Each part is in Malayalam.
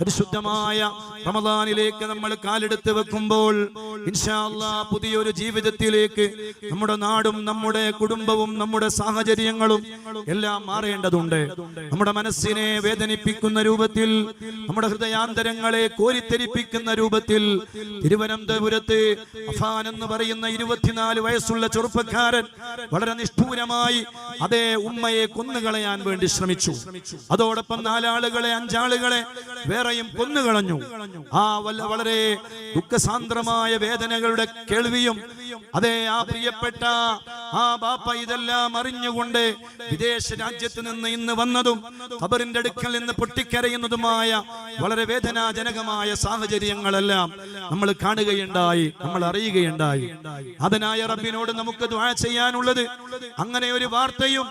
പരിശുദ്ധമായ റമദാനിലേക്ക് നമ്മൾ കാലെടുത്ത് വെക്കുമ്പോൾ ഇൻഷാ അല്ലാഹ് പുതിയൊരു ജീവിതത്തിലേക്ക് നമ്മുടെ നാടും നമ്മുടെ കുടുംബവും നമ്മുടെ സാഹചര്യങ്ങളും എല്ലാം മാറേണ്ടതുണ്ട്. നമ്മുടെ മനസ്സിനെ വേദനിപ്പിക്കുന്ന രൂപത്തിൽ, നമ്മുടെ ഹൃദയാന്തരങ്ങളെ കോരിത്തെരിപ്പിക്കുന്ന രൂപത്തിൽ തിരുവനന്തപുരത്ത് അഫാൻ എന്ന് പറയുന്ന 24 വയസ്സുള്ള ചെറുപ്പക്കാരൻ വളരെ നിഷ്ഠൂരമായി അതേ ഉമ്മയെ കൊന്നുകളയാൻ വേണ്ടി ശ്രമിച്ചു. അതോടൊപ്പം 4 ആളുകളെ 5 ആളുകളെ വേറെയും കൊന്നുകളഞ്ഞു. ആ വളരെ ദുഃഖസാന്ദ്രമായ വേദനകളുടെ കേൾവിയും അതേ ആ പ്രിയപ്പെട്ട ആ ബാപ്പ ഇതെല്ലാം അറിഞ്ഞുകൊണ്ട് വിദേശ രാജ്യത്ത് നിന്ന് ഇന്ന് വന്നതും ഖബറിന്റെ അടുക്കൽ നിന്ന് പൊട്ടിക്കരയുന്നതുമായ വളരെ വേദനാജനകമായ സാഹചര്യങ്ങളെല്ലാം നമ്മൾ കാണുകയുണ്ടായി, നമ്മൾ അറിയുകയുണ്ടായി. അതിനായ റബ്ബിനോട് നമുക്ക് ദുആ ചെയ്യാനുള്ളത്, അങ്ങനെ ഒരു വാർത്തയും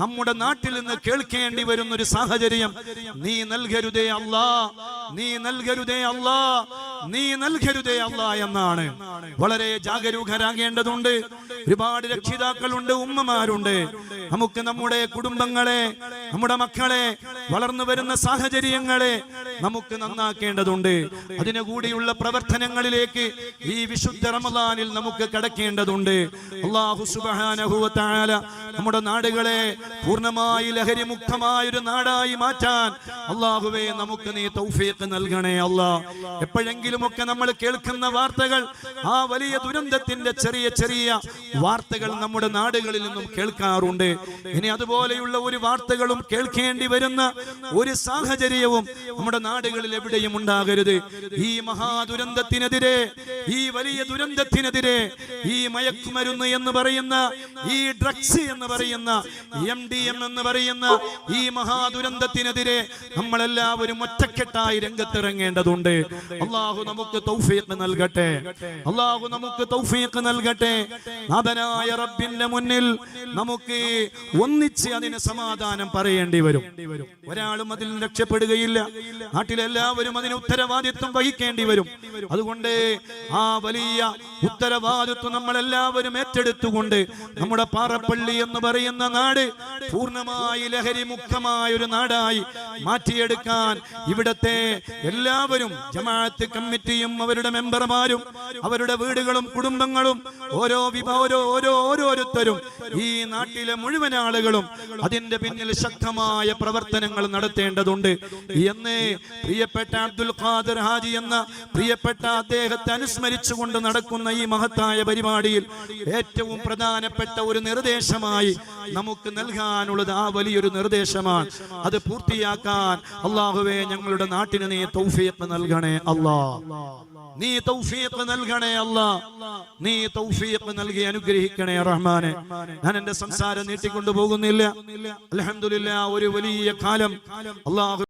നമ്മുടെ നാട്ടിൽ നിന്ന് കേൾക്കേണ്ടി വരുന്ന ഒരു സാഹചര്യം നീ നൽകരുതേ അല്ലാ, നീ നൽകരുതേ അല്ലാ, നീ നൽകരുതേ അല്ലാ എന്നാണ്. വളരെ ജാഗരൂകരാകേണ്ടതുണ്ട്. ഒരുപാട് രക്ഷിതാക്കളുണ്ട്, ഉമ്മമാരുണ്ട്. നമുക്ക് നമ്മുടെ കുടുംബങ്ങളെ, നമ്മുടെ മക്കളെ, വളർന്നു വരുന്ന സാഹചര്യങ്ങളെ നമുക്ക് നന്നാക്കേണ്ടതുണ്ട്. അതിനു കൂടിയുള്ള പ്രവർത്തനങ്ങളിലേക്ക് ഈ വിശുദ്ധ റമദാനിൽ നമുക്ക് കടക്കേണ്ടതുണ്ട്. അല്ലാഹു സുബ്ഹാനഹു വ തആല നമ്മുടെ നാടുകളെ പൂർണ്ണമായി ലഹരി മുക്തമായ ഒരു നാടായി മാറ്റാൻ അല്ലാഹുവേ നമുക്ക് നീ തൗഫീഖ് നൽകണേ അല്ലാ. എപ്പോഴെങ്കിലുമൊക്കെ നമ്മൾ കേൾക്കുന്ന വാർത്തകൾ, ആ വലിയ ദുരന്തത്തിന്റെ ചെറിയ ചെറിയ വാർത്തകൾ നമ്മുടെ നാടുകളിൽ നിന്നും കേൾക്കാറുണ്ട്. ഇനി അതുപോലെയുള്ള ഒരു വാർത്തകളും കേൾക്കേണ്ടി വരുന്ന ഒരു സാഹചര്യവും നമ്മുടെ നാടുകളിൽ എവിടെയും ഉണ്ടാകരുത്. ഈ മഹാദുരന്തത്തിനെതിരെ, ഈ വലിയ ദുരന്തത്തിനെതിരെ, ഈ മയക്കുമരുന്ന് എന്ന് പറയുന്ന, ഈ ഡ്രഗ്സ് എന്ന് പറയുന്ന, MDM എന്ന് പറയുന്ന ഈ മഹാദുരന്തത്തിനെതിരെ നമ്മളെല്ലാവരും ഒറ്റക്കെട്ടായി രംഗത്തിറങ്ങേണ്ടതുണ്ട്. അല്ലാഹു നമുക്ക് തൗഫീഖ് നൽകട്ടെ, അല്ലാഹു നമുക്ക് തൗഫീഖ് നൽകട്ടെ. നാഥനായ റബ്ബിന്റെ മുന്നിൽ നമുക്ക് ഒന്നിച്ച് അതിന് സമാധാനം പറയേണ്ടി വരും. ഒരാളും അതിൽ രക്ഷപ്പെടുകയില്ല. നാട്ടിലെല്ലാവരും അതിന് ഉത്തരവാദിത്വം വഹിക്കേണ്ടി വരും. അതുകൊണ്ട് ആ വലിയ ഉത്തരവാദിത്വം നമ്മളെല്ലാവരും ഏറ്റെടുത്തുകൊണ്ട് നമ്മുടെ പാറപ്പള്ളി എന്ന് പറയുന്ന നാട് പൂർണ്ണമായി ലഹരി മുക്തമായ ഒരു നാടായി മാറ്റിയെടുക്കാൻ ഇവിടത്തെ എല്ലാവരും, ജമാഅത്ത് കമ്മിറ്റിയും അവരുടെ മെമ്പർമാരും അവരുടെ വീടുകളും കുടുംബങ്ങളും ഓരോരുത്തരും ഈ നാട്ടിലെ മുഴുവൻ ആളുകളും അതിന്റെ പിന്നിൽ ശക്തമായ പ്രവർത്തനങ്ങൾ നടത്തേണ്ടതുണ്ട് എന്ന് പ്രിയപ്പെട്ട അബ്ദുൽ ഖാദിർ ഹാജി എന്ന പ്രിയപ്പെട്ട അദ്ദേഹത്തെ അനുസ്മരിച്ചുകൊണ്ട് നടക്കുന്ന ഈ മഹത്തായ പരിപാടിയിൽ ഏറ്റവും പ്രധാനപ്പെട്ട ഒരു നിർദ്ദേശമായി നമുക്ക് നൽകാനുള്ളത് ആ വലിയൊരു നിർദ്ദേശമാണ്. അത് പൂർത്തിയാക്കാൻ അല്ലാഹുവേ ഞങ്ങളുടെ നാട്ടിന് നീ തൗഫീഖ് നൽകണേ അല്ലാ, നീ തൗഫീഖ് നൽകണേ അല്ലാ, നീ തൗഫീഖ് നൽകി അനുഗ്രഹിക്കണേ റഹ്മാനെ. ഞാൻ എന്റെ സംസാരം നീട്ടിക്കൊണ്ടു പോകുന്നില്ല. അൽഹംദുലില്ലാഹ് ഒരു വലിയ കാലം അല്ലാഹു